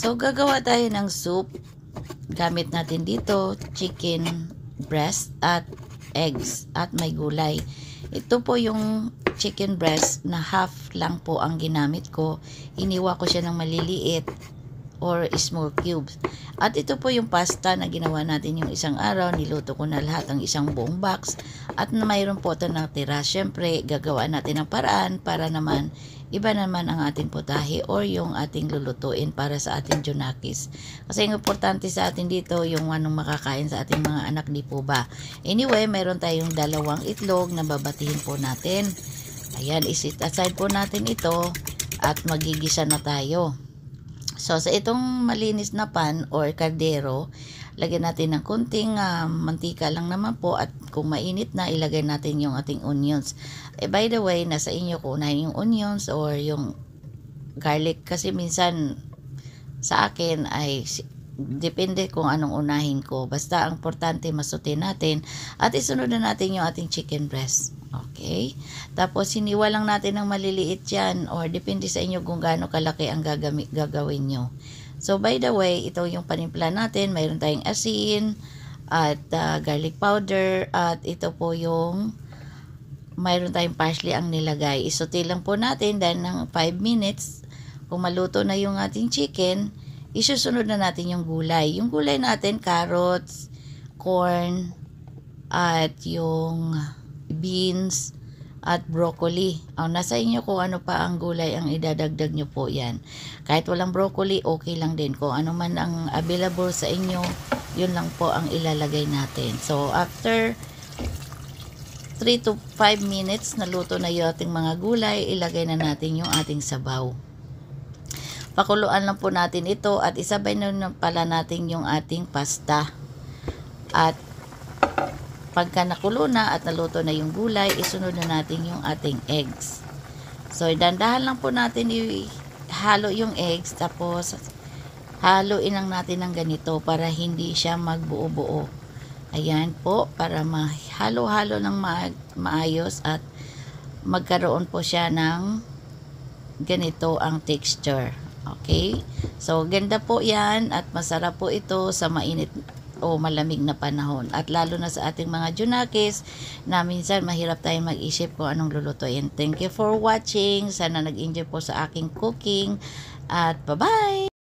So, gagawa tayo ng soup. Gamit natin dito, chicken breast at eggs at may gulay. Ito po yung chicken breast na half lang po ang ginamit ko. Iniwa ko siya ng maliliit or small cubes. At ito po yung pasta na ginawa natin yung isang araw. Niluto ko na lahat ang isang buong box. At na mayroon po ito natira. Siyempre, gagawa natin ng paraan para naman iba naman ang ating putahe or yung ating lulutuin para sa ating junakis. Kasi ang importante sa atin dito yung anong makakain sa ating mga anak, di po ba? Anyway, mayroon tayong 2 itlog na babatihin po natin. Ayan, isit aside po natin ito at magigisa na tayo. So, sa itong malinis na pan or kaldero, lagyan natin ng kunting mantika lang naman po at kung mainit na, ilagay natin yung ating onions. By the way, nasa inyo kung unahin yung onions or yung garlic kasi minsan sa akin ay depende kung anong unahin ko. Basta ang importante masutin natin at isunod na natin yung ating chicken breast. Okay? Tapos hiniwa lang natin ng maliliit yan or depende sa inyo kung gaano kalaki ang gagawin nyo. So by the way, ito yung panimpla natin. Mayroon tayong asin at garlic powder at ito po yung mayroon tayong parsley ang nilagay. Isuti lang po natin dahil ng 5 minutes. Kung maluto na yung ating chicken, isusunod na natin yung gulay. Yung gulay natin, carrots, corn, at yung beans, at broccoli. Nasa inyo kung ano pa ang gulay ang idadagdag nyo po yan. Kahit walang broccoli, okay lang din. Kung ano man ang available sa inyo, yun lang po ang ilalagay natin. So, after 3 to 5 minutes, naluto na yung ating mga gulay, ilagay na natin yung ating sabaw. Pakuluan lang po natin ito at isabay na pala natin yung ating pasta. At pagka nakulo na at naluto na yung gulay, isunod na natin yung ating eggs. So, dandahan lang po natin ihalo yung eggs tapos haluin lang natin ng ganito para hindi siya magbuo-buo. Ayan po, para mahalo-halo ng maayos at magkaroon po siya ng ganito ang texture. Okay? So, ganda po yan at masarap po ito sa mainit o malamig na panahon. At lalo na sa ating mga junakis na minsan mahirap tayong mag-isip kung anong lulutuin. Thank you for watching. Sana nag-enjoy po sa aking cooking. At bye-bye!